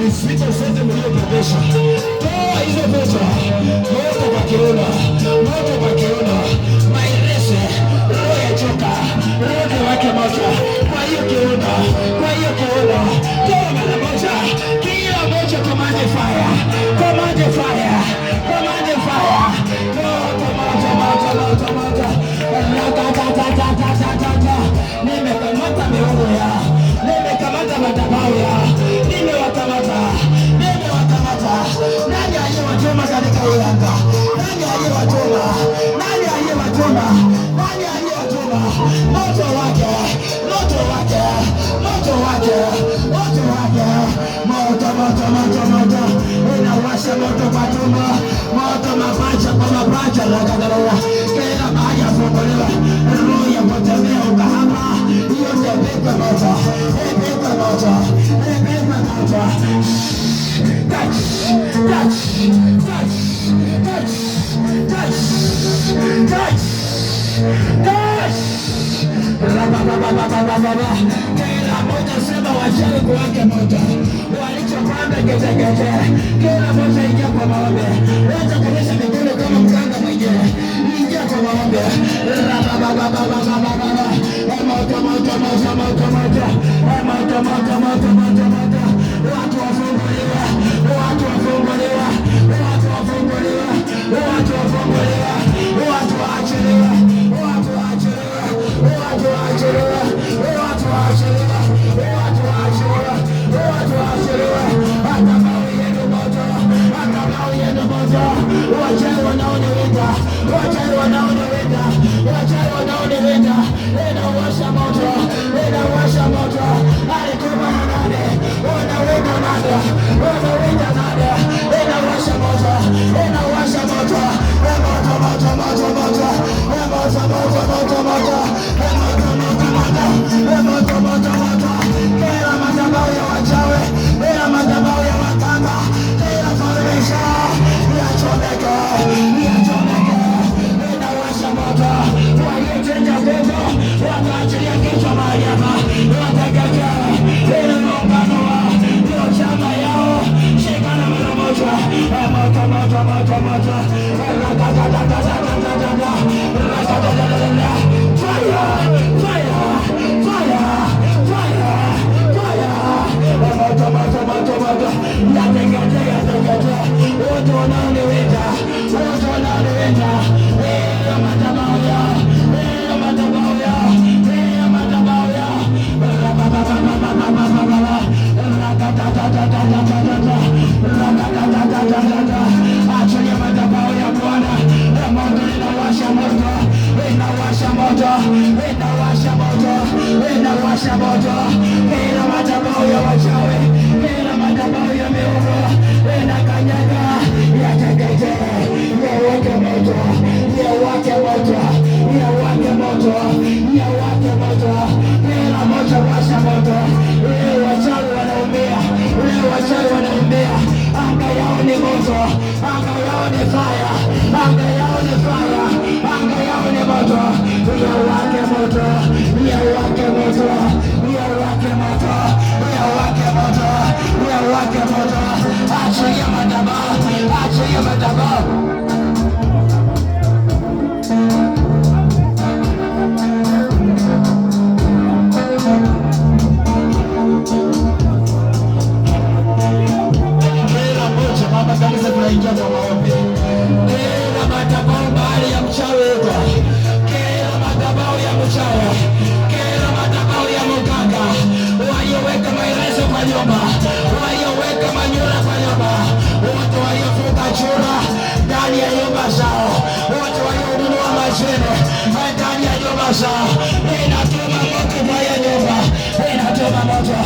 Vita zote mliopotesha, toa hizo pesa. Moto kwa kiuno, moto kwa kiuno, mairese, roho ya choka, roho wake moto. Kwa hiyo kiuno, kwa hiyo kiuno, toa mara moja. Kila moja command fire, command fire, command fire. Moto, moto, moto, moto, moto. Nimekamata miungu ya, nimekamata madhabahu ya, nimewakamata. Nani aliyewatuma katika anga? Nani aliyewatuma? Nani aliyewatuma? Nani aliyewatuma? Moto wake, moto wake, moto wake, moto wake, moto, moto, moto, moto, inawasha moto kwa tumbo, moto mapacha kwa mapacha, lakadhalika kila mahali afunguliwa, roho ya kutembea ukahaba, yote ipigwe moto, ipigwe moto, ipigwe moto. Touch, touch, touch, touch, touch, touch, touch. Kila moja sema wachawi kuwake moto, walichopanda getegete, kila moja ingia kwa maombi. Wacha kuonyesha mikono kama mganga mwenyewe, ingia kwa maombi. Moto, moto, moto, moto, moto, moto, moto, moto, moto, moto. Watu wafunguliwa, watu wafunguliwa, watu wafunguliwa, watu wafunguliwa, watu waachiliwa, watu waachiliwa, watu waachiliwa, watu waachiliwa, watu waachiliwa, watu waachiliwa. Madhabahu yenu moto, madhabahu yenu moto. Wachawi wanaoniwinda, wachawi wanaoniwinda, wachawi wanaoniwinda, inawasha moto, inawasha moto. Alikuwa na nani? Wanawinda nani? Wanawinda nani? Inawasha moto, inawasha moto, moto, moto, moto, moto, moto, moto, moto, moto, moto, moto, moto. Kila madhabahu ya wachawi, kila madhabahu ya waganga, kila falmisha yachomeke, yachomeke, inawasha moto. Waliojenga pepo wakaachilia kichwa mahali hapa, wateketee ile muungano wao, ndio chama yao. Shikana mara moja, moto, moto, moto, moto, fire, fire, fire, fire, fire, moto, moto, moto, moto, yateketee, yateketee wote wanaoniwinda, wote wanaoniwinda, madhabahu yao, madhabahu yao, madhabahu yao. Achilia madhabahu ya Bwana, moto inawasha moto, inawasha moto, inawasha moto, inawasha moto. Kila madhabahu ya wachawi, kila madhabahu ya miungu inakanyaga, yateketee, yawake moto, yawake moto, yawake moto, yawake moto. Kila moto washa moto. Wachawi wanaumia, wachawi wanaumia. Anga yao ni moto, anga yao ni fire, anga yao ni fire, anga yao ni moto. Yawake moto, yawake moto, yawake moto, yawake moto, yawake moto. Achilia madhabahu, achilia madhabahu. Kanisa tunaingia kwa maombi. Kila madhabahu mahali ya mchawi, kila madhabahu ya mchawi, kila madhabahu ya mganga, walioweka maelezo kwa nyumba, walioweka manyura kwa nyumba, wote waliofunga chura ndani ya nyumba zao, wote walionunua mashine ndani ya nyumba zao, inatuma moto kwa hiyo nyumba, inatuma moto,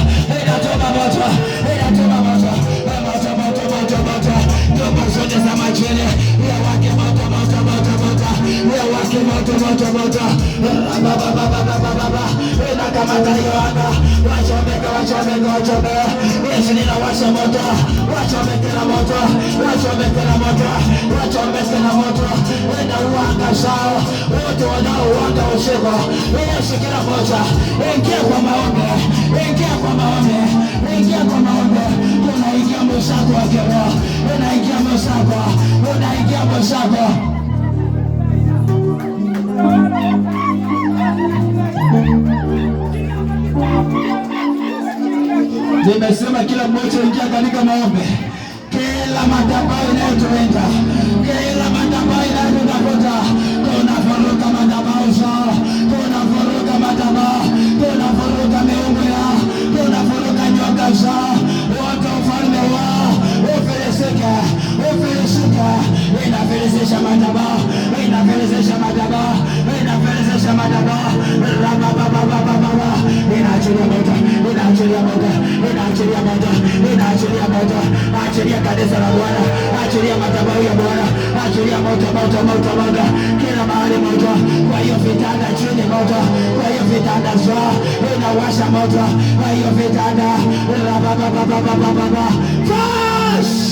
inatuma moto, inatuma moto. Nyumba zote za majini yawake moto, moto, moto, moto, yawake moto, moto, moto. Inakamata hiyo anga, wachomeke, wachomeke, wachomeke. Yesu ninawasha moto, wachomeke na moto, wachomeke na moto, wachomeke na moto. Inauanga zao wote wanaouanga usiku. Yesu kila moja, ingia kwa maombi, ingia kwa maombi, ingia kwa maombi. Tunaingia Nasema kila mmoja ingia katika maombi. Kila madhabahu inayotuenda, kila madhabahu inayotafuta, tunavuruga madhabahu zao, tunavuruga madhabahu, tunavuruga miungu yao, tunavuruga nyoka zao, wote ufalme wao ufilisike, ufilisike. Inafilisisha madhabahu, inafilisisha madhabahu, inafilisisha madhabahu. Rababababababa, inaachilia moto, inaachilia moto, inaachilia moto, inaachilia moto. Achilia kanisa la Bwana, achilia madhabahu ya Bwana, achilia moto, moto, moto, moto, kila mahali moto. Kwa hiyo vitanda chini moto, kwa hiyo vitanda zao inawasha moto, kwa hiyo vitanda rababababababa flash.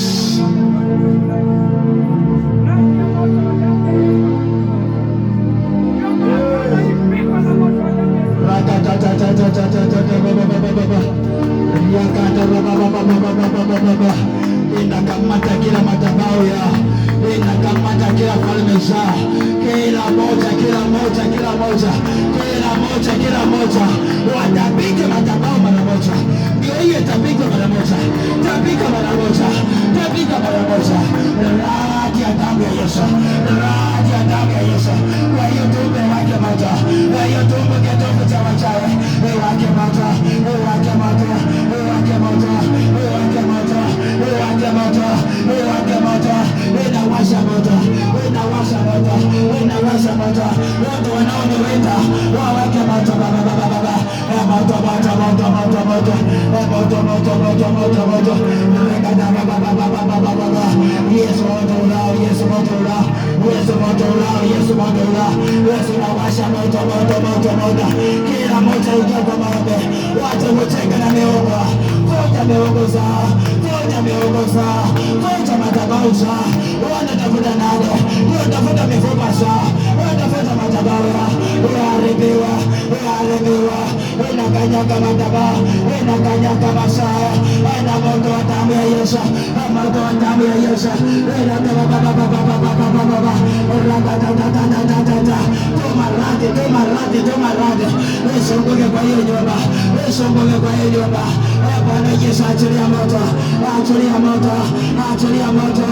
Inakamata kila madhabahu yao, inakamata kila falme zao, kila moja, kila moja, kila moja, kila moja, kila moja. Watapika madhabahu mara moja, ndio hiyo itapika mara moja, tapika mara moja, tapika mara moja. Radi ya damu ya Yesu, radi ya damu ya Yesu. Kwa hiyo tumbe wake moto, kwa hiyo tumbe kitovu cha wachawi wake moto, wake moto, wake moto, wake moto, wake moto, wake moto. Inawasha moto, inawasha moto, inawasha moto. Watu wanaoniwinda waweke moto, baba, baba, baba. Moto, moto, moto, moto, moto, moto, moto, moto, moto, moto. Rekada, baba, baba, baba, baba. Yesu moto ulao, Yesu moto ulao, Yesu moto ulao, Yesu moto ulao. Yesu nawasha moto, moto, moto, moto. Kila moja ingia kwa maombi. Watu kucheka na miungu, vunja miungu zao, vunja miungu zao, vunja madhabahu zao. Wanatafuta nani? Wanatafuta mifupa zao, wanatafuta madhabahu yao. Uharibiwa, uharibiwa. Inakanyaga madhabahu, inakanyaga masaa. Ina moto wa damu ya Yesu, moto wa damu ya Yesu. Tumaradi, tumaradi, tumaradi. Isumbuke kwa hiyo nyumba, isumbuke kwa hiyo nyumba. Bwana Yesu achilia moto, achilia moto, achilia moto.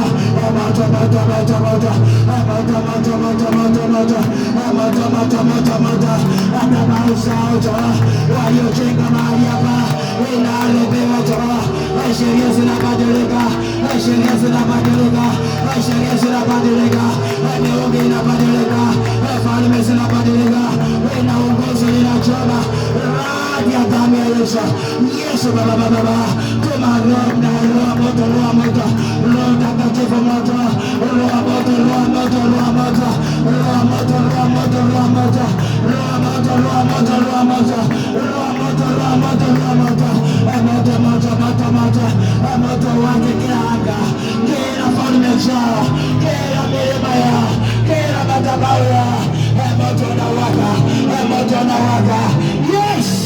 Moto, moto, moto, moto, moto, moto, moto, moto, moto, moto, moto, moto, moto. Madhabahu zao waliojenga mahali hapa inaharibiwa toa. Sheria zinabadilika, sheria zinabadilika, sheria zinabadilika, miungu inabadilika, falme zinabadilika, uongozi linachoma. Radi ya damu ya Yesu, Yesu baba baba. Tuma roho na roho moto, roho moto, roho takatifu moto, roho moto, roho moto, roho moto, roho moto, roho moto, roho moto, roho moto, roho moto, roho moto, roho moto, roho moto, roho moto, moto, moto, moto, moto, moto wake kila anga, kila falme zao, kila milima yao, kila madhabahu yao, moto unawaka, moto unawaka. Yes!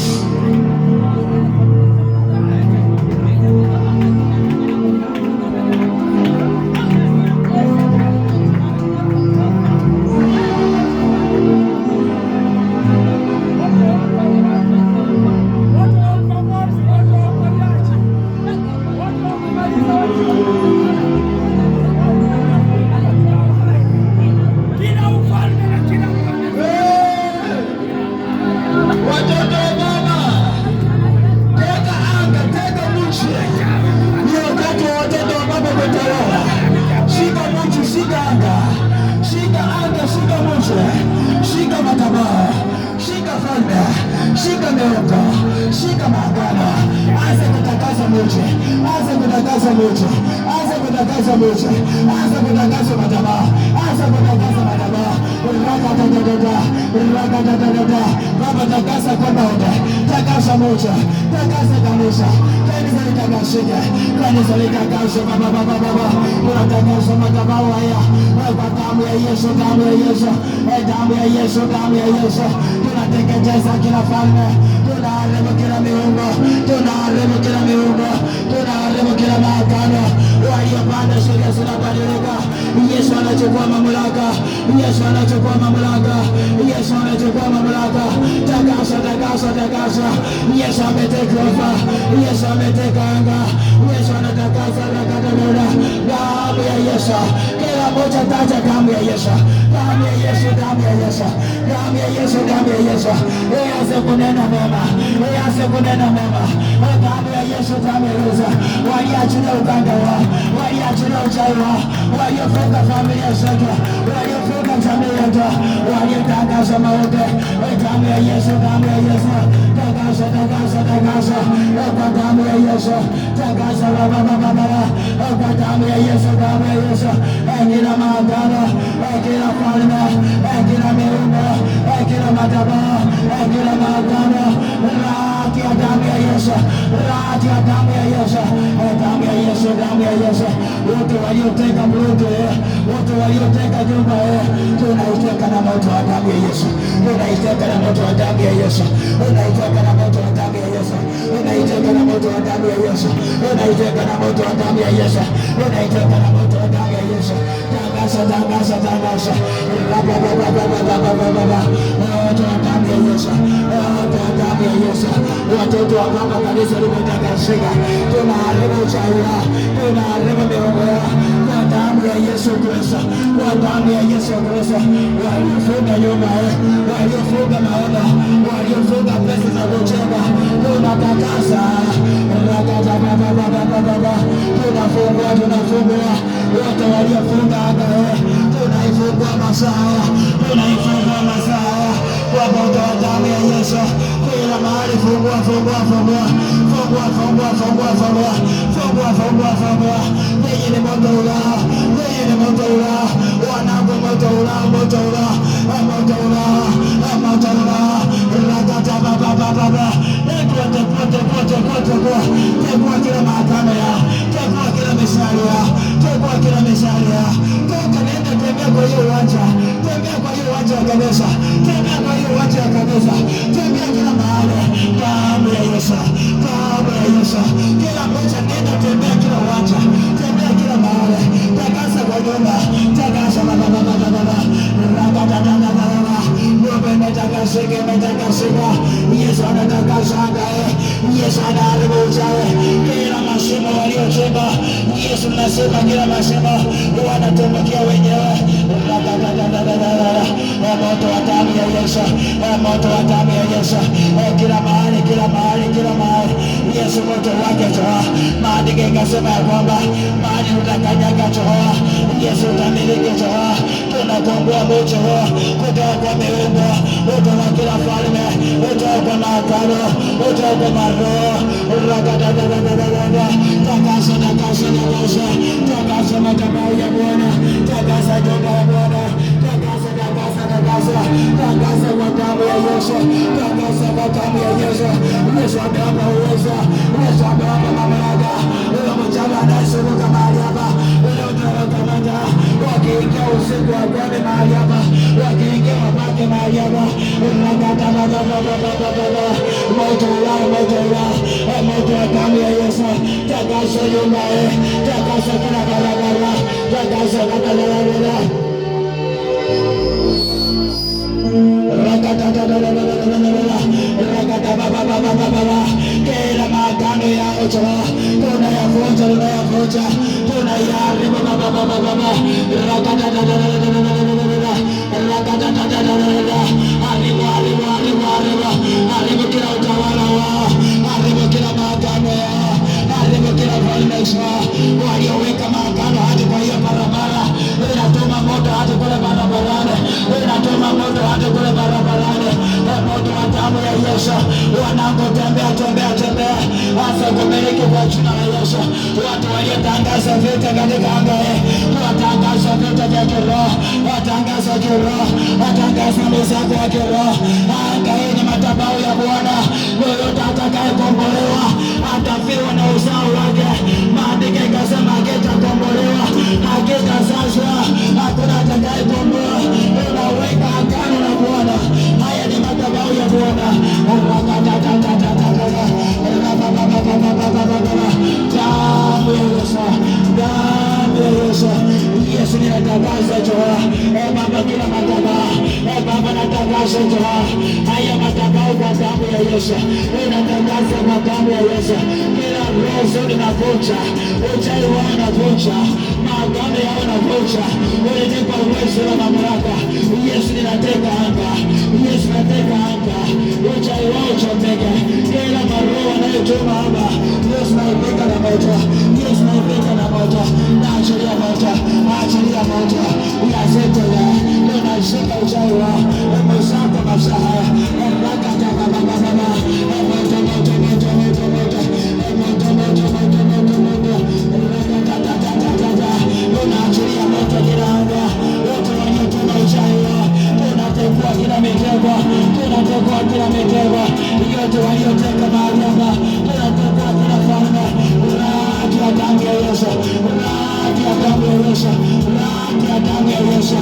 Shika madhabahu, shika falme, shika miungu, shika maagano. Anza kutakasa mji, anza kutakasa mji, anza kutakasa mji, anza kutakasa madhabahu, anza kutakasa madhabahu. Baba, takasa kwa maombi, takasa mji, takasa kanisa, kanisa litakasike, kanisa litakasike. Baba, tunatakasa madhabahu haya kwa damu ya Yesu, damu ya Yesu, damu ya Yesu, damu ya Yesu. Tunateketeza kila falme, tunaharibu kila miungu, tunaharibu kila miungu, tunaharibu kila maagano. Waliopanda sheria zinabadilika. Yesu anachukua mamlaka, Yesu anachukua mamlaka, Yesu anachukua mamlaka. Takasa, takasa. takasa. Yesu ameteka ofa. Yesu ameteka anga. Yesu anatakasa rakatana. Damu ya Yesu. Kila moja taja damu ya Yesu. Damu ya Yesu, damu ya Yesu. Damu ya Yesu, damu ya Yesu. Ianze kunena mema. Ianze kunena mema. Damu ya Yesu, damu ya Yesu. Waliachilia uganga wao. Waliachilia uchawi wao. Waliofunga familia zetu. Waliofunga jamii yetu. Waliotangaza mauti. Damu ya Yesu, damu ya Yesu. Takasa, takasa, takasa. Kwa damu ya Yesu. Takasa baba baba baba. Kwa damu ya Yesu, damu ya Yesu. Kila maagano, kila falme, kila miungu, kila madhabahu, kila maagano, rati ya damu ya Yesu, rati ya damu ya Yesu, damu ya Yesu, damu ya Yesu. Wote walioteka mluto, wote walioteka nyumba, tunaiteka na moto wa damu ya Yesu, tunaiteka na moto wa damu ya Yesu, tunaiteka na moto wa damu ya Yesu, tunaiteka na moto wa damu ya Yesu, tunaiteka na moto wa damu ya Yesu, tunaiteka na moto wa damu ya Yesu. Tangaza, tangaza, tangaza. Baba baba baba baba baba. Watu wa damu ya Yesu, watu wa damu ya Yesu. Watoto wa mama kanisa limetakasika. Tunaharibu uchawi, tunaharibu miungu kwa damu ya Yesu Kristo, kwa damu ya Yesu Kristo. Waliofunga nyumba, waliofunga maono, waliofunga pesa za kucheza, tunatakasa. Rakata baba baba baba. Tunafungua, tunafungua. Wote waliofunga anga, tunaifungua masaa, tunaifungua masaa kwa moto wa damu ya Yesu. Kila mahali fungua, fungua, fungua, fungua, fungua, fungua, fungua, fungua, fungua, fungua. Yeye ni moto ulao, yeye ni moto ulao, wanangu moto ulao, moto ulao, moto ulao, moto ulao. Rakata baba baba baba. Pote pote pote pote pote. Tekua kila maagano ya, tekua kila misali ya, tekua kila misali ya. Toka nenda tembea kwa hiyo uwanja, tembea kwa hiyo uwanja wa kanisa, tembea kwa hiyo uwanja wa kanisa, tembea kila mahali. Damu ya Yesu, damu ya Yesu. Kila mmoja nenda tembea kila uwanja, tembea kila mahali. Takasa kwa nyumba, takasa baba baba baba. Rakata baba baba. Mungu ametakasika, ametakasika. Yesu anatakasa anga, Yesu anaharibu uchawi. Kila mashimo waliochimba, Yesu nasema kila mashimo wanatumbukia wenyewe. Moto wa damu ya Yesu, moto wa damu ya Yesu. Kila mahali, kila mahali, kila mahali. Yesu moto wake toa. Maandiko yakasema ya kwamba mahali utakanyaga toa, Yesu utamiliki toa. Tunakomboa moto kutoka kwa miungu, kutoka kila falme, kutoka kwa maagano, kutoka kwa maroho. Takasa, takasa, takasa. Takasa madhabahu ya Bwana, takasa nyumba ya Bwana, takasa, takasa, takasa. Takasa kwa damu ya Yesu, takasa kwa damu ya Yesu. Yesu amewapa uwezo, Yesu amewapa mamlaka. Ule mchawi anayezunguka mahali hapa, ule utawakamata wakiingia usiku wa kwani mahali hapa, wakiingia wabake mahali hapa. Moto ulao, moto ulao, moto wa damu ya Yesu. Takasa nyumba, takasa kila barabara, takasa kila barabara. Kila maagano yao tunayavunja, tunayavunja, tunayaharibu baba baba baba. Haribu, haribu, haribu, haribu, haribu kila utawala wao, haribu kila maagano yao, haribu kila falme zao. Walioweka maagano hadi kwa hiyo barabara, inatuma moto hadi kule barabarani, inatuma moto hadi kule barabarani. Moto wa damu ya Yesu. Wanangu tembea, tembea, tembea. Hasa kumiliki kwa jina la Yesu. Watu waliotangaza vita katika anga, watangaza vita vya kiroho, watangaza kiroho, watangaza mizago ya kiroho. Anga hii ni madhabahu ya Bwana. Yoyote atakayekombolewa atafiwa na uzao wake. Maandiko yakasema hakitakombolewa, hakitasazwa, hakuna atakayekomboa. Unaweka agano na Bwana. Haya ni madhabahu ya Bwana. Damu ya Yesu, damu ya Yesu. Yesu ninatangaza toa. Baba kila madhabahu, Baba natangaza toa. Haya madhabahu kwa damu ya ya Yesu, inatangaza kwa damu ya Yesu. Kila roho zote navunja, uchawi wao navunja, maagano yao navunja. Ulinipa uwezo na mamlaka. Yesu, ninateka anga. Yesu, nateka anga. Uchawi wao chomeke. Kila maroho wanayotuma hapa, Yesu naipika na moto. Yesu naipika na moto. Naachilia moto. Naachilia moto. Yazete ya. Tunashika uchawi wao. Mzako masahaya. Rakataka baba baba. Moto moto moto moto moto. Moto moto moto moto moto. Rakatata. Tunaachilia moto kila anga. Wote waliotuma uchawi wao. Tunatekua kila mitego. Tunatekua kila mitego. Yote walioteka mahali hapa. Tunatekua kila falme. Radi ya damu ya Yesu. Radi ya damu ya Yesu. Radi ya damu ya Yesu.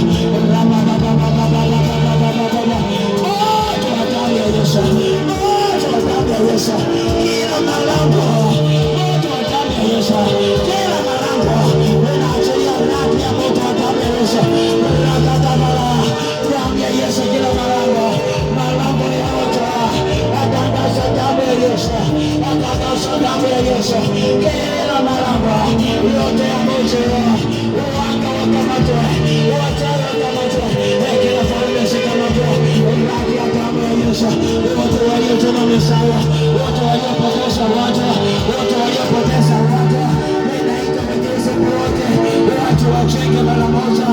Rama baba baba baba baba baba. Moto wa damu ya Yesu. Moto wa damu ya Yesu. Kila malango. Moto wa damu ya Yesu. Kila malango. Unaachilia radi ya moto wa damu ya Yesu. Rakatabala. Damu ya Yesu kila malango. Malango ya moto. Atangaza damu ya Yesu. Atangaza damu ya Yesu. Kila malango. Yote ya moto. Wanga wakamatwe. Wachawi wakamatwe. Kila falme shikamatwe. Radi ya damu ya Yesu. Wote waliotuma misawa. Wote waliopoteza watu. Wote waliopoteza watu. Ninaita mwenyezi wote. Watu wachenge mara moja.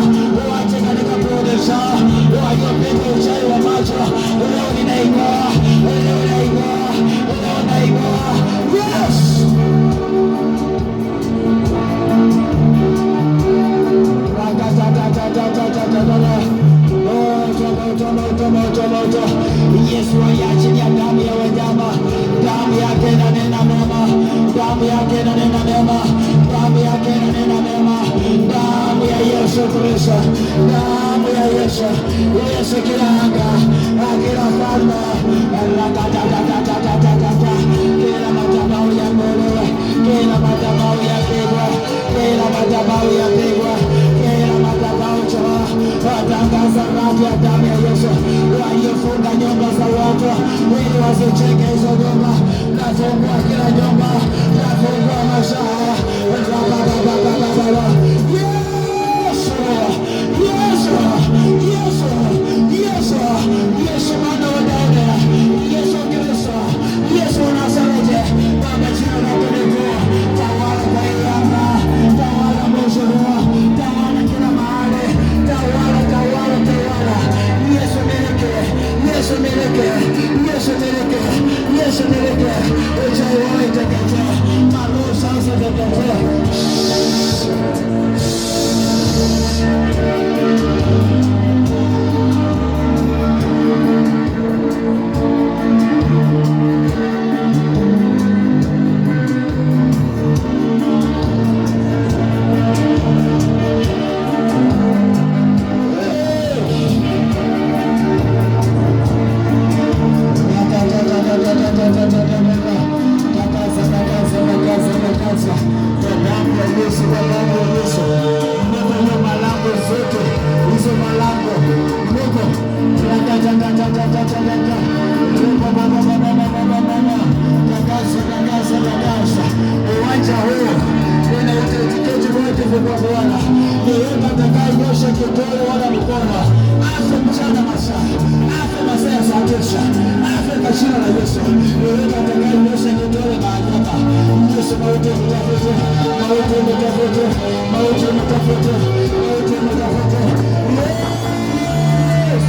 Wache katika pole zao. Waliopigwa uchawi wa macho. Leo ninaingoa. Leo ninaingoa. Leo ninaingoa. Yes! Yesu aliachilia damu ya wanyama. Damu yake inanena mema. Damu yake inanena mema. Damu yake inanena mema. Damu ya Yesu Kristo. Damu ya Yesu. Yesu kila anga. Kila falme. Kila madhabahu ya ng'olewe. Kila madhabahu ya pigwa. Kila madhabahu ya pigwa. Kila madhabahu choa. Watangaza radi ya damu ya Yesu. Waliofunga nyumba za watu ili wasicheke hizo nyumba. Nafungua kila nyumba. Nafungua masaa. Yesu! Yesu! Yesu! Yesu! Yesu mwana wa Daudi. Yesu Kristo. Yesu Nazareti. Baba jina lako ni kuu. Tawala kwa hii anga. Tawala mwisho huo. Tawala kila mahali. Tawala, tawala, tawala. Yesu miliki. Yesu miliki. Yesu miliki. Yesu miliki. Uchawi wao iteketee. Maroho sasa iteketee. Uwanja huu unautiketi wote kwa Bwana. Yeyote atakayanyosha kidole wala mkono afe mchana masaa, afe masaa ya saa tisa, afe kwa jina la Yesu. Yeyote atakayanyosha kidole mahali hapa, Yesu mauti mtafute, mauti mtafute, mauti mtafute, mauti mtafute. Yes!